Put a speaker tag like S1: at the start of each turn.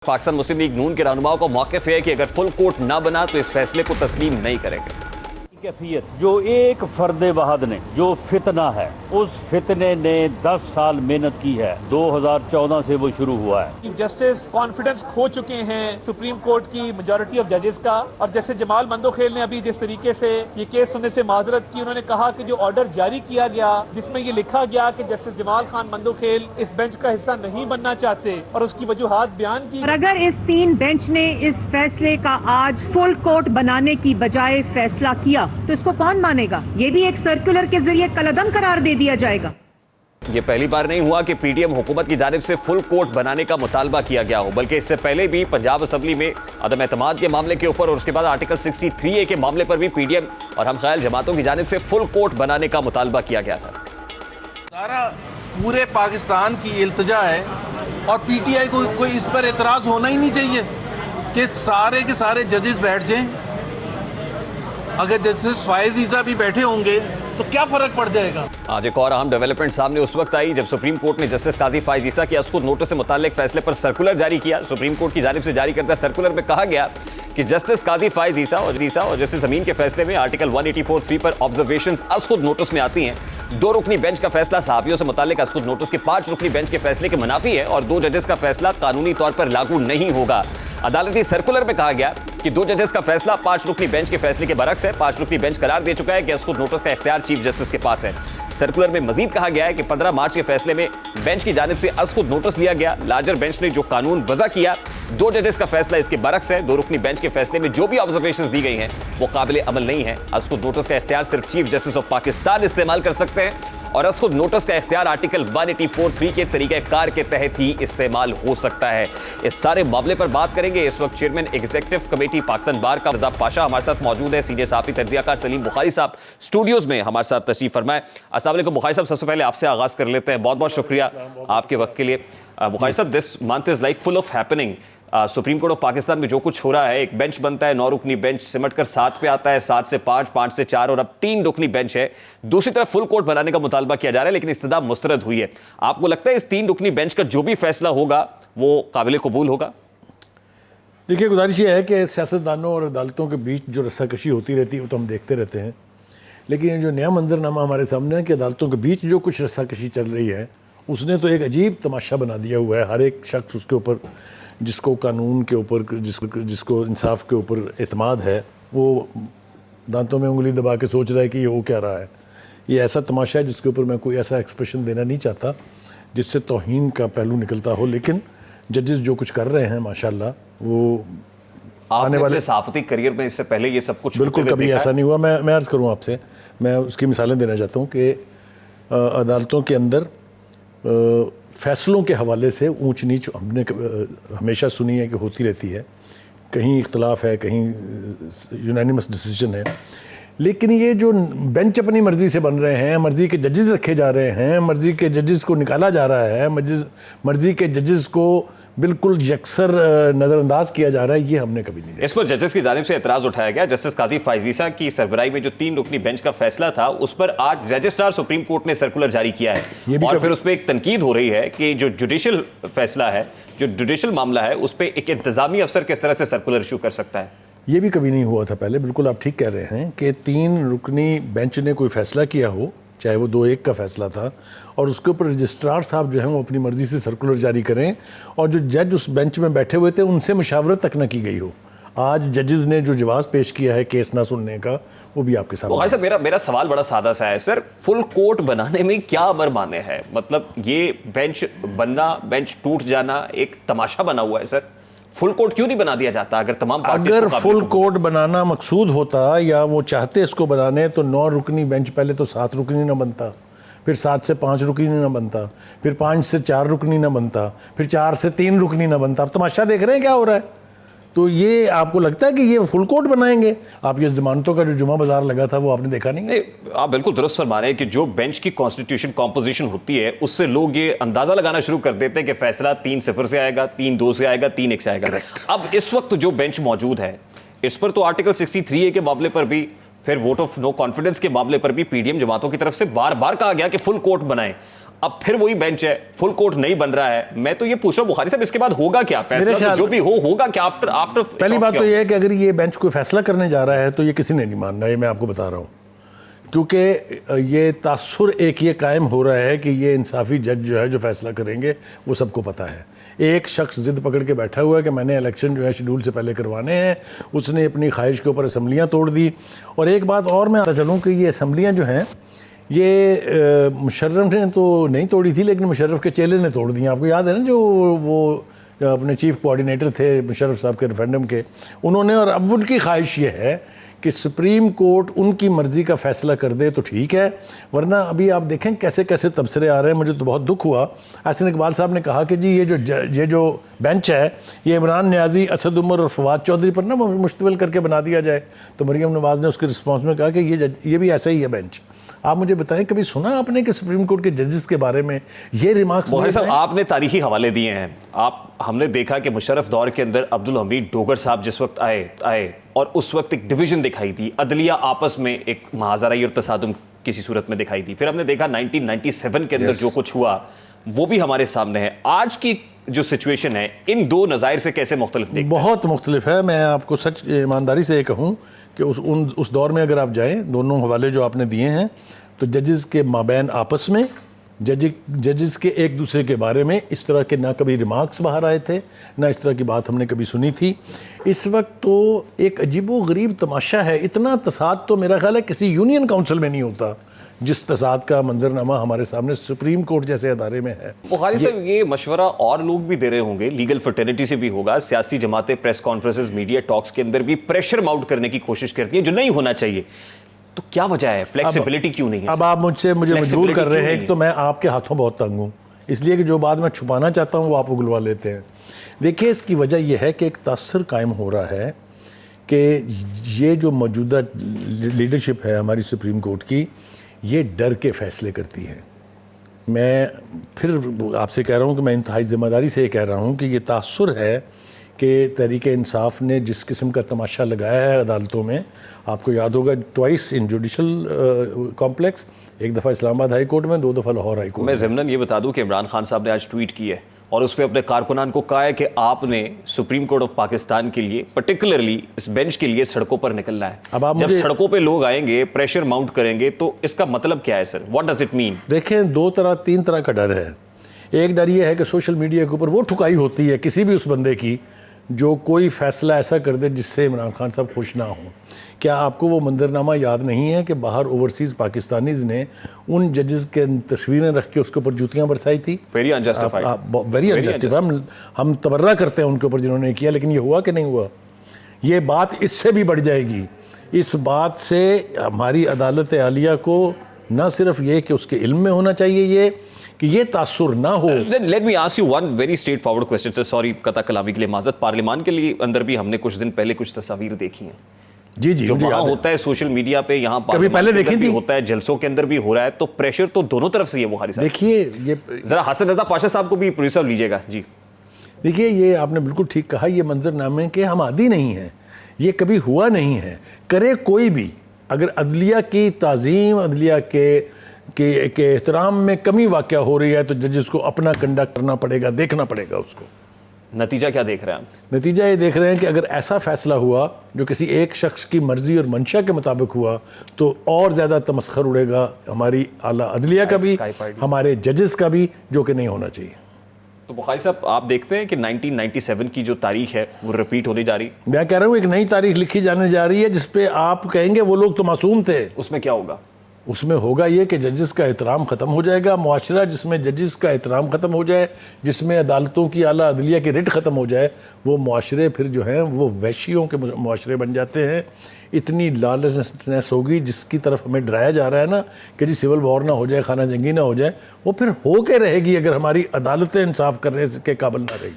S1: पाकिस्तान मुस्लिम league नून के रहनुमाओं को मौक़िफ़ है कि अगर फुल कोर्ट ना बना तो इस फैसले को तस्लीम नहीं करेंगे।
S2: कैफियत जो एक फर्द वहाद ने जो फितना है, उस फितने ने 10 साल मेहनत की है। 2014 से वो शुरू हुआ है।
S3: चीफ जस्टिस कॉन्फिडेंस खो चुके हैं सुप्रीम कोर्ट की मेजॉरिटी ऑफ जजेस का। और जैसे जमाल मंदोखेल ने अभी जिस तरीके से ये केस सुनने से माजरत की, उन्होंने कहा कि जो ऑर्डर जारी किया गया जिसमें ये लिखा गया कि जस्टिस जमाल खान मंदोखेल इस बेंच का हिस्सा नहीं बनना चाहते और उसकी वजूहात बयान की।
S4: और अगर इस 3 बेंच ने इस फैसले का आज फुल कोर्ट बनाने की बजाय फैसला किया तो इसको कौन मानेगा? ये भी एक सर्कुलर के जरिए कलअदम करार दे दिया जाएगा।
S1: ये पहली बार नहीं हुआ कि पीडीएम हुकूमत की जानिब से फुल कोर्ट बनाने का मुतालबा किया गया हो, बल्कि इससे पहले भी पंजाब असम्बली में अदम एतमाद के मामले के ऊपर और उसके बाद आर्टिकल 63A के मामले पर भी पीडीएम और हमख़याल जमातों की जानिब से फुल कोर्ट बनाने का मुतालबा किया गया था।
S5: सारा पूरे पाकिस्तान की इल्तिजा है और पीटीआई को कोई इस पर एतराज़ होना ही नहीं चाहिए कि सारे के सारे जजेस बैठ जाएं। अगर जस्टिस फायज ईसा भी बैठे होंगे तो क्या फर्क पड़ जाएगा।
S1: आज एक और अहम डेवलपमेंट सामने उस वक्त आई जब सुप्रीम कोर्ट ने जस्टिस काजी फायज ईसा के अस्कुद नोटिस से मुताल्लिक फैसले पर सर्कुलर जारी किया। सुप्रीम कोर्ट की जानिब से जारी करता सर्कुलर में कहा गया कि जस्टिस काजी फायज ईसा और जस्टिस अमीन के फैसले में आर्टिकल 184(3) पर ऑब्जर्वेशंस अस्कुद नोटिस में आती हैं। 2 रुकनी बेंच का फैसला सहाफियों से मुताल्लिक अस्कुद नोटिस के 5 रुकनी बेंच के फैसले के मुनाफी है और 2 जजेस का फैसला कानूनी तौर पर लागू नहीं होगा। अदालती सर्कुलर में कहा गया कि 2 जजेस का फैसला 5 रुकनी बेंच के फैसले के बरक्स है। 5 रुकनी बेंच करार दे चुका है कि अस्कुद नोटिस का इख्तियार चीफ जस्टिस के पास है। सर्कुलर में मजीद कहा गया है कि 15 मार्च के फैसले में बेंच की जानिब से अस्कुद नोटिस लिया गया। लार्जर बेंच ने जो कानून वज़ा किया, 2 जजेस का फैसला इसके बरक्स है। 2 रुकनी बेंच के फैसले में जो भी ऑब्जर्वेशंस दी गई हैं वो काबिल अमल नहीं है। अस्कुद नोटिस का इख्तियार सिर्फ चीफ जस्टिस ऑफ पाकिस्तान इस्तेमाल कर सकते हैं और अस्कुद नोटिस का इख्तियार आर्टिकल 184(3) के तरीक़ेकार के तहत ही इस्तेमाल हो सकता है। इस सारे मामले पर बात करेंगे। इस वक्त चेयरमैन एग्जीक्यूटिव कमेटी पाकिस्तान बार का रज़ा पाशा हमारे साथ मौजूद है। सीनियर सहाफ़ी तजज़ियाकार सलीम बुखारी साहब स्टूडियोज में हमारे साथ तशरीफ फरमाए। अस्सलाम वालेकुम बुखारी साहब, सबसे पहले आपसे आगाज़ कर लेते हैं। बहुत बहुत शुक्रिया आपके वक्त के लिए। बुखारी साहब, this month is like full of happening. Supreme court of Pakistan में जो कुछ हो रहा है, एक बेंच बनता है, 9 रुकनी बेंच सिमट कर 7 पे आता है, 7 से 5, 5 से 4 और अब 3 रुकनी बेंच है। दूसरी तरफ फुल कोर्ट बनाने का मुतालबा किया जा रहा है, लेकिन इस्तदा मुस्तरद हुई है। आपको लगता है इस 3 रुकनी बेंच का जो भी फैसला होगा वो काबिल कबूल होगा?
S6: देखिए, गुजारिश ये है कि सियासतदानों और अदालतों के बीच जो रस्साकशी होती रहती है वो तो हम देखते रहते हैं, लेकिन ये जो नया मंजरनामा हमारे सामने है कि अदालतों के बीच जो कुछ रस्साकशी चल रही है उसने तो एक अजीब तमाशा बना दिया हुआ है। हर एक शख्स उसके ऊपर, जिसको कानून के ऊपर, जिसको इंसाफ के ऊपर एतमाद है, वो दांतों में उंगली दबा के सोच रहा है कि ये हो क्या रहा है। ये ऐसा तमाशा है जिसके ऊपर मैं कोई ऐसा एक्सप्रेशन देना नहीं चाहता जिससे तौहीन का पहलू निकलता हो, लेकिन जजेस जो कुछ कर रहे हैं माशाल्लाह, वो आने वाले
S1: सहाफ़ती करियर में इससे पहले ये सब कुछ
S6: बिल्कुल कभी ऐसा नहीं हुआ। मैं अर्ज़ करूँ आपसे, मैं उसकी मिसालें देना चाहता हूँ कि अदालतों के अंदर फ़ैसलों के हवाले से ऊंच नीच हमने हमेशा सुनी है कि होती रहती है। कहीं इख्तलाफ है, कहीं यूनानिमस डिसीजन है, लेकिन ये जो बेंच अपनी मर्ज़ी से बन रहे हैं, मर्ज़ी के जजेस रखे जा रहे हैं, मर्ज़ी के जजेस को निकाला जा रहा है, मर्ज़ी के जजेस को बिल्कुल यकसर नज़रअंदाज किया जा रहा है, ये हमने कभी नहीं देखा।
S1: इस पर जजेस की जानिब से एतराज़ उठाया गया। जस्टिस काजी फायज ईसा की सरबराही में जो 3 रुकनी बेंच का फैसला था उस पर आज रजिस्ट्रार सुप्रीम कोर्ट ने सर्कुलर जारी किया है और फिर उस पर एक तनकीद हो रही है कि जो जुडिशल फैसला है, जो जुडिशल मामला है, उस पर एक इंतजामी अफसर किस तरह से सर्कुलर इशू कर सकता है।
S6: ये भी कभी नहीं हुआ था पहले। बिल्कुल आप ठीक कह रहे हैं कि 3 रुकनी बेंच ने कोई फैसला किया हो, चाहे वो 2-1 का फैसला था, और उसके ऊपर रजिस्ट्रार साहब जो हैं वो अपनी मर्ज़ी से सर्कुलर जारी करें और जो जज उस बेंच में बैठे हुए थे उनसे मशावरत तक ना की गई हो। आज जजेस ने जो जवाब पेश किया है केस ना सुनने का, वो भी आपके सामने।
S1: साहब, मेरा सवाल बड़ा सादा सा है सर, फुल कोर्ट बनाने में क्या अमर माने है? मतलब ये बेंच बनना, बेंच टूट जाना एक तमाशा बना हुआ है सर। फुल कोर्ट क्यों नहीं बना दिया जाता? अगर तमाम
S6: अगर फुल कोर्ट बनाना मकसूद होता या वो चाहते इसको बनाने तो 9 रुकनी बेंच पहले तो 7 रुकनी ना बनता, फिर 7 से 5 रुकनी ना बनता, फिर 5 से 4 रुकनी ना बनता, फिर 4 से 3 रुकनी ना बनता। आप तमाशा देख रहे हैं क्या हो रहा है? तो ये आपको लगता है कि ये फुल कोर्ट बनाएंगे? आप ये जमानतों का जो जुमा बाजार लगा था वो आपने देखा नहीं है?
S1: आप बिल्कुल दुरुस्त फरमा रहे हैं कि जो बेंच की कॉन्स्टिट्यूशन कॉम्पोजिशन होती है उससे लोग ये अंदाजा लगाना शुरू कर देते हैं कि फैसला 3-0 से आएगा, 3-2 से आएगा, 3-1 से आएगा। अब इस वक्त जो बेंच मौजूद है इस पर तो आर्टिकल 63A के मामले पर भी, फिर वोट ऑफ नो कॉन्फिडेंस के मामले पर भी पीडीएम जमातों की तरफ से बार बार कहा गया कि फुल कोर्ट बनाएं। अब फिर वही बेंच है, फुल कोर्ट नहीं बन रहा है। मैं तो ये पूछ रहा हूँ बुखारी साहब, इसके बाद होगा क्या फैसला? तो जो भी होगा क्या आफ्टर?
S6: पहली बात तो ये है कि अगर ये बेंच कोई फैसला करने जा रहा है तो ये किसी ने नहीं मानना, ये मैं आपको बता रहा हूँ, क्योंकि ये तासुर एक ये कायम हो रहा है कि ये इंसाफी जज जो है जो फैसला करेंगे वो सबको पता है। एक शख्स जिद पकड़ के बैठा हुआ है कि मैंने इलेक्शन जो है शेड्यूल से पहले करवाने हैं, उसने अपनी ख्वाहिश के ऊपर असम्बलियाँ तोड़ दी। और एक बात और मैं चलूँ कि ये असम्बलियाँ जो हैं ये मुशर्रफ ने तो नहीं तोड़ी थी, लेकिन मुशर्रफ के चेले ने तोड़ दी। आपको याद है ना, जो वो अपने चीफ कोऑर्डिनेटर थे मुशर्रफ साहब के रेफरेंडम के, उन्होंने, और अब उनकी ख्वाहिश ये है कि सुप्रीम कोर्ट उनकी मर्ज़ी का फ़ैसला कर दे तो ठीक है, वरना अभी आप देखें कैसे कैसे तबसरे आ रहे हैं। मुझे तो बहुत दुख हुआ, एहसन इकबाल साहब ने कहा कि जी ये जो बेंच है ये इमरान न्याजी, असद उमर और फवाद चौधरी पर ना मुश्तमिल करके बना दिया जाए। तो मरियम नवाज़ ने उसके रिस्पॉन्स में कहा कि ये भी ऐसा ही है बेंच। आप मुझे बताएं, कभी सुना आपने कि सुप्रीम कोर्ट के जजेस के बारे में ये रिमार्क्स?
S1: बुखारी साहब, आपने तारीखी हवाले दिए हैं। हमने देखा कि मुशर्रफ दौर के अंदर अब्दुल हमीद डोगर साहब जिस वक्त आए और उस वक्त एक डिवीजन दिखाई दी, अदलिया आपस में एक महाजराई और तसादुम किसी सूरत में दिखाई दी। फिर हमने देखा 1997 के अंदर जो कुछ हुआ वो भी हमारे सामने है। आज की जो सिचुएशन है इन दो नज़ायर से कैसे मुख्तलिफ देखते हैं? बहुत
S6: मुख्तलिफ है। मैं आपको सच ईमानदारी से ये कहूँ कि उस दौर में अगर आप जाएँ, दोनों हवाले जो आपने दिए हैं, तो जजेस के माबैन आपस में जजेस के एक दूसरे के बारे में इस तरह के ना कभी रिमार्क्स बाहर आए थे, ना इस तरह की बात हमने कभी सुनी थी। इस वक्त तो एक अजीबो गरीब तमाशा है। इतना तसाद तो मेरा ख्याल है किसी यूनियन काउंसिल में नहीं होता जिस तसाद का मंजरनामा हमारे सामने सुप्रीम कोर्ट जैसे अदारे में है।
S1: बुखारी साहब, ये मशवरा और लोग भी दे रहे होंगे, लीगल फर्टर्निटी से भी होगा, सियासी जमातें प्रेस कॉन्फ्रेंसेस, मीडिया टॉक्स के अंदर भी प्रेशर माउंट करने की कोशिश करती हैं जो नहीं होना चाहिए। तो क्या वजह है? फ्लेक्सिबिलिटी क्यों नहीं है?
S6: अब आप मुझे मजबूर कर रहे हैं। तो मैं आपके हाथों बहुत तंग हूँ, इसलिए कि जो बात मैं छुपाना चाहता हूँ वो आप उगलवा लेते हैं। देखिए, इसकी वजह यह है कि एक तासर कायम हो रहा है कि ये जो मौजूदा लीडरशिप है हमारी सुप्रीम कोर्ट की, ये डर के फैसले करती है। मैं फिर आपसे कह रहा हूँ कि मैं इंतहाई ज़िम्मेदारी से ये कह रहा हूँ कि ये तासुर है कि तहरीके इंसाफ ने जिस किस्म का तमाशा लगाया है अदालतों में। आपको याद होगा, ट्वाइस इन जुडिशल कॉम्प्लेक्स, एक दफ़ा इस्लामाबाद हाई कोर्ट में, 2 दफ़ा लाहौर हाई कोर्ट में।
S1: मैं ज़िम्नन ये बता दूं कि इमरान खान साहब ने आज ट्वीट की है और उस पर अपने कारकुनान को कहा है कि आपने सुप्रीम कोर्ट ऑफ पाकिस्तान के लिए, पर्टिकुलरली इस बेंच के लिए सड़कों पर निकलना है। अब जब सड़कों पे लोग आएंगे, प्रेशर माउंट करेंगे, तो इसका मतलब क्या है sir? What does it mean?
S6: देखें, 3 तरह का डर है। एक डर ये है कि सोशल मीडिया के ऊपर वो ठुकाई होती है किसी भी उस बंदे की जो कोई फैसला ऐसा कर दे जिससे इमरान खान साहब खुश ना हो। क्या आपको वो मंजरनामा याद नहीं है कि बाहर ओवरसीज़ पाकिस्तानीज़ ने उन जजेस के तस्वीरें रख के उसके ऊपर जूतियाँ बरसाई थी?
S1: Very unjustified,
S6: very unjustified. हम तबर्रा करते हैं उनके ऊपर जिन्होंने किया, लेकिन ये हुआ कि नहीं हुआ? ये बात इससे भी बढ़ जाएगी। इस बात से हमारी अदालत आलिया को ना सिर्फ ये कि उसके इल्म में होना चाहिए ये कि ये तासुर ना हो।
S1: Let me ask you one very straight forward question sir, sorry कता कलामी के लिए माजरत। पार्लियामान के लिए अंदर भी हमने कुछ दिन पहले कुछ तस्वीर देखी हैं।
S6: जी जी,
S1: जो वहाँ होता है सोशल मीडिया पे, यहाँ
S6: कभी पहले देखी थी,
S1: होता है जलसों के अंदर भी हो रहा है। तो प्रेशर तो दोनों तरफ से है बुखारी साहब।
S6: देखिए, ये
S1: जरा हसन रजा पाशा साहब को भी प्रोड्यूसर लीजिएगा जी।
S6: देखिए, ये आपने बिल्कुल ठीक कहा, ये मंजरनामे के हम आदी नहीं हैं, ये कभी हुआ नहीं है। करे कोई भी, अगर अदलिया की ताज़ीम, अदलिया के एहतराम में कमी वाक़या हो रही है तो जजेस को अपना कंडक्ट करना पड़ेगा, देखना पड़ेगा उसको।
S1: नतीजा क्या देख रहे हैं आप?
S6: नतीजा ये देख रहे हैं कि अगर ऐसा फैसला हुआ जो किसी एक शख्स की मर्जी और मंशा के मुताबिक हुआ तो और ज़्यादा तमस्खर उड़ेगा हमारी आला अदलिया का भी, हमारे जजेस का भी, जो कि नहीं होना चाहिए।
S1: तो बुखारी साहब, आप देखते हैं कि 1997 की जो तारीख है वो रिपीट होने जा रही?
S6: मैं कह रहा हूँ एक नई तारीख लिखी जाने जा रही है जिसपे आप कहेंगे वो लोग तो मासूम थे।
S1: उसमें क्या होगा?
S6: उसमें होगा ये कि जजेस का एहतराम ख़त्म हो जाएगा। मुआशरा जिसमें जजेस का एहतराम ख़त्म हो जाए, जिसमें अदालतों की आला अदलिया की रिट ख़त्म हो जाए, वो मुआशरे फिर जो हैं वो वैशियों के मुआशरे बन जाते हैं। इतनी लालचनेस होगी जिसकी तरफ हमें डराया जा रहा है ना कि जी सिविल वॉर ना हो जाए, खाना जंगी ना हो जाए, वो फिर हो के रहेगी अगर हमारी अदालतें इंसाफ करने के काबिल ना रही।